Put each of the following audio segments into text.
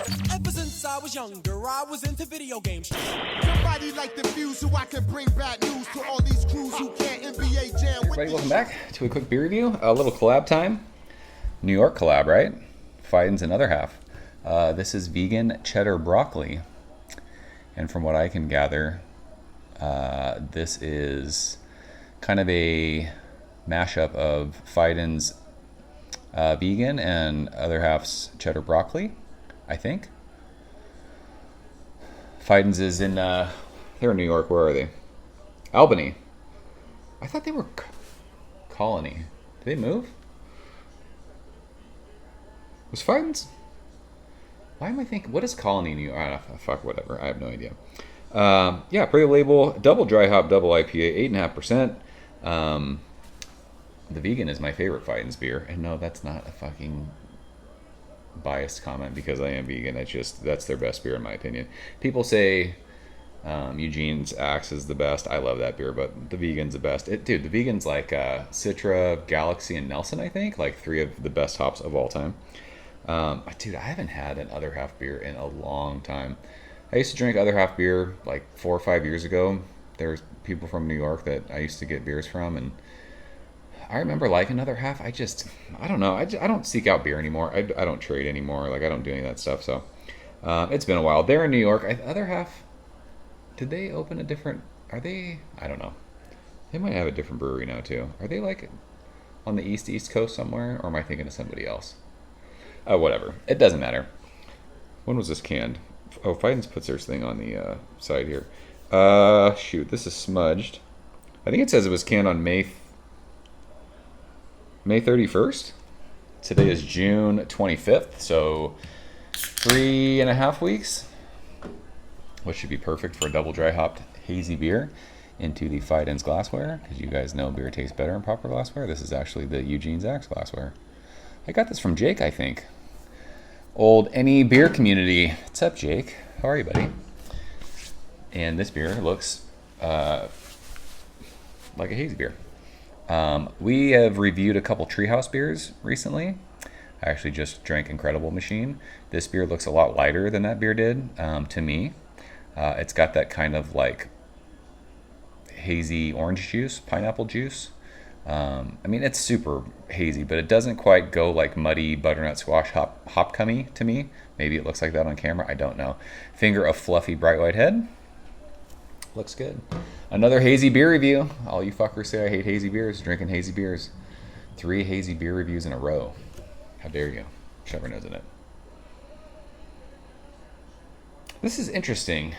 Ever since I was younger, I was into video games. Somebody like the Fuse who I can bring bad news to all these crews who can't NBA jam. Everybody, welcome back to a quick beer review. A little collab time. New York collab, right? Fidens and Other Half. This is vegan cheddar broccoli. And from what I can gather, this is kind of a mashup of Fidens vegan and Other Half's cheddar broccoli, I think. Fidens is in, they're in New York. Where are they? Albany. I thought they were Colony. Did they move? Was Fidens? Why am I thinking? What is Colony New York? I don't know, fuck, whatever. I have no idea. Yeah, pretty label. Double dry hop, double IPA, 8.5%. The vegan is my favorite Fidens beer. And no, that's not a fucking biased comment because I am vegan. It's just, that's their best beer in my opinion. People say Eugene's Axe is the best. I love that beer, but the vegan's the best. Dude, the vegan's like Citra, Galaxy, and Nelson, I think. Like 3 of the best hops of all time. Dude, I haven't had an Other Half beer in a long time. I used to drink Other Half beer like 4 or 5 years ago. There's people from New York that I used to get beers from, and I remember liking Other Half. I don't know. I don't seek out beer anymore. I don't trade anymore. Like, I don't do any of that stuff. So it's been a while. They're in New York. Other Half, did they open a different, are they, I don't know. They might have a different brewery now too. Are they like on the East Coast somewhere? Or am I thinking of somebody else? Oh, whatever. It doesn't matter. When was this canned? Oh, Fidens puts their thing on the side here. Shoot, this is smudged. I think it says it was canned on May 31st. Today is June 25th, so 3.5 weeks, which should be perfect for a double dry hopped hazy beer into the Fidens glassware, because you guys know beer tastes better in proper glassware. This is actually the Eugene's Axe glassware. I got this from Jake, I think. Old Any Beer community. What's up, Jake? How are you, buddy? And this beer looks like a hazy beer. We have reviewed a couple Treehouse beers recently. I actually just drank Incredible Machine. This beer looks a lot lighter than that beer did to me. It's got that kind of like hazy orange juice, pineapple juice. I mean, it's super hazy, but it doesn't quite go like muddy butternut squash hop cummy to me. Maybe it looks like that on camera. I don't know. Finger of fluffy bright white head. Looks good. Another hazy beer review. All you fuckers say I hate hazy beers. Drinking hazy beers. 3 hazy beer reviews in a row. How dare you? Trevor knows it. This is interesting.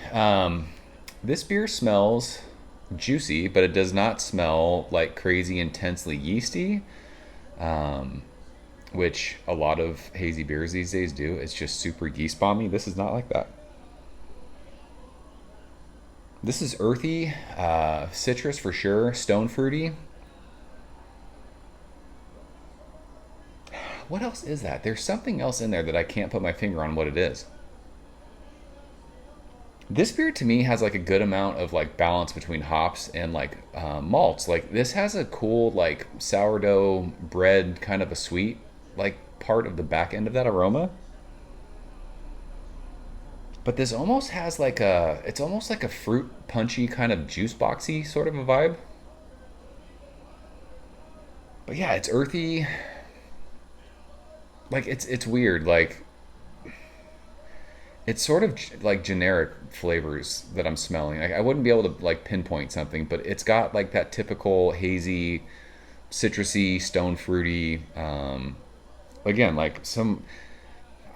This beer smells juicy, but it does not smell like crazy intensely yeasty, which a lot of hazy beers these days do. It's just super yeast bomby. This is not like that. This is earthy, citrus for sure, stone fruity. What else is that? There's something else in there that I can't put my finger on what it is. This beer to me has like a good amount of like balance between hops and like malts. Like this has a cool like sourdough bread kind of a sweet like part of the back end of that aroma. But this almost has like it's almost like a fruit punchy kind of juice boxy sort of a vibe. But yeah, it's earthy. Like it's weird. Like it's sort of like generic flavors that I'm smelling. I wouldn't be able to like pinpoint something, but it's got like that typical hazy, citrusy, stone fruity. Again, like some.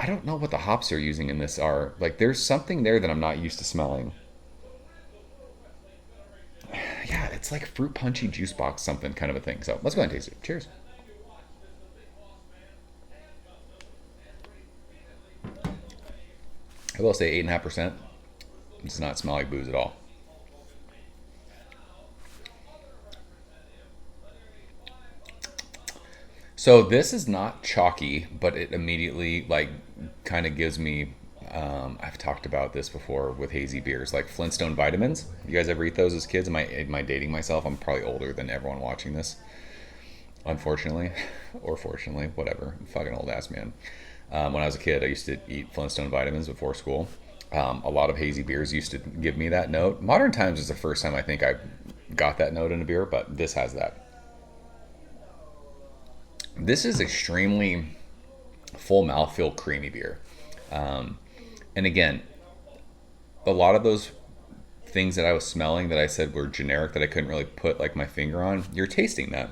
I don't know what the hops they're using in this are. Like, there's something there that I'm not used to smelling. Yeah, it's like fruit punchy juice box something kind of a thing. So let's go ahead and taste it. Cheers. I will say 8.5%. It does not smell like booze at all. So this is not chalky, but it immediately like kind of gives me, I've talked about this before with hazy beers, like Flintstone vitamins. You guys ever eat those as kids? Am I dating myself? I'm probably older than everyone watching this, unfortunately, or fortunately, whatever. I'm a fucking old ass man. When I was a kid, I used to eat Flintstone vitamins before school. A lot of hazy beers used to give me that note. Modern Times is the first time I think I got that note in a beer, but this has that. This is extremely full mouthfeel, creamy beer. And again, a lot of those things that I was smelling that I said were generic that I couldn't really put like my finger on, you're tasting that.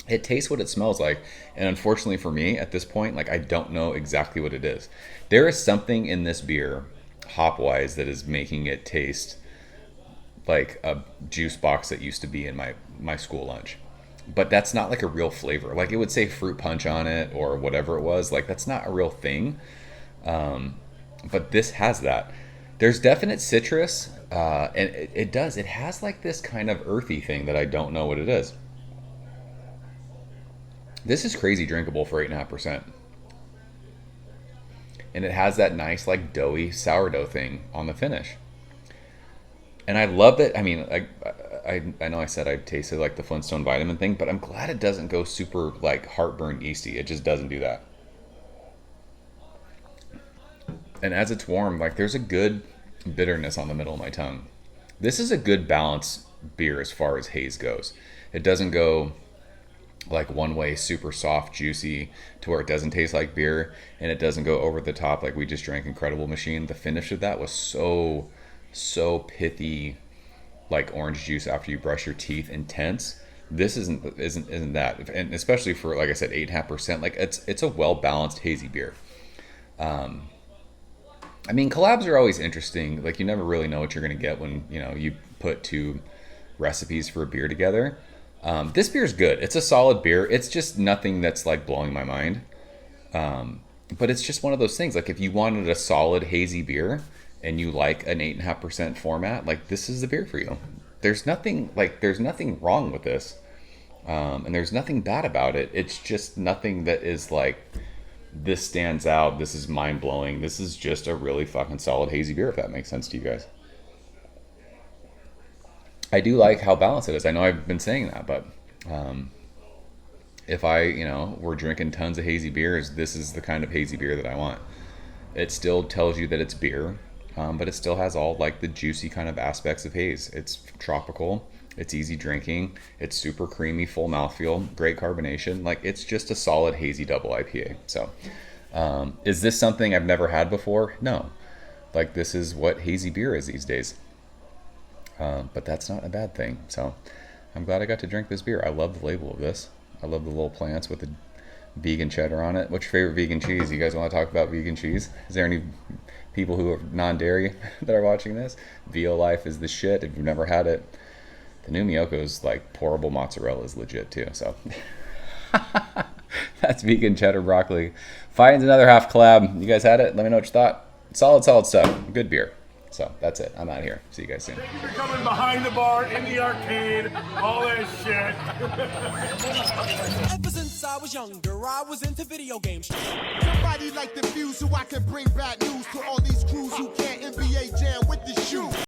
It tastes what it smells like. And unfortunately for me at this point, like I don't know exactly what it is. There is something in this beer, hop-wise, that is making it taste like a juice box that used to be in my school lunch. But that's not like a real flavor. Like it would say fruit punch on it or whatever it was. Like that's not a real thing. But this has that. There's definite citrus, and it does. It has like this kind of earthy thing that I don't know what it is. This is crazy drinkable for 8.5%. And it has that nice like doughy sourdough thing on the finish. And I love it. I mean, I know I said I tasted like the Flintstone vitamin thing, but I'm glad it doesn't go super like heartburn yeasty. It just doesn't do that. And as it's warm, like there's a good bitterness on the middle of my tongue. This is a good balanced beer as far as haze goes. It doesn't go like one way, super soft, juicy, to where it doesn't taste like beer, and it doesn't go over the top like we just drank Incredible Machine. The finish of that was so pithy, like orange juice after you brush your teeth, intense. This isn't that, and especially for, like I said, 8.5%. Like it's a well balanced hazy beer. I mean, collabs are always interesting. Like you never really know what you're gonna get when you put two recipes for a beer together. This beer is good. It's a solid beer. It's just nothing that's like blowing my mind. But it's just one of those things. Like if you wanted a solid hazy beer and you like an 8.5% format, like this is the beer for you. There's nothing wrong with this. And there's nothing bad about it. It's just nothing that is like, this stands out. This is mind blowing. This is just a really fucking solid hazy beer, if that makes sense to you guys. I do like how balanced it is. I know I've been saying that, but if I, were drinking tons of hazy beers, this is the kind of hazy beer that I want. It still tells you that it's beer, but it still has all like the juicy kind of aspects of haze. It's tropical. It's easy drinking. It's super creamy, full mouthfeel, great carbonation. Like it's just a solid hazy double IPA. So is this something I've never had before? No. Like this is what hazy beer is these days. But that's not a bad thing. So I'm glad I got to drink this beer. I love the label of this. I love the little plants with the vegan cheddar on it. What's your favorite vegan cheese? You guys want to talk about vegan cheese? Is there any people who are non-dairy that are watching this? Veal Life is the shit. If you've never had it, the new Miyoko's like pourable mozzarella is legit too. So that's vegan cheddar broccoli. Fidens another half collab. You guys had it? Let me know what you thought. Solid stuff. Good beer. So that's it. I'm out of here. See you guys soon. Thank you for coming behind the bar, in the arcade, all that shit. Ever since I was younger, I was into video games. Somebody like the fuse so I can bring bad news to all these crews who can't NBA jam with the shoe.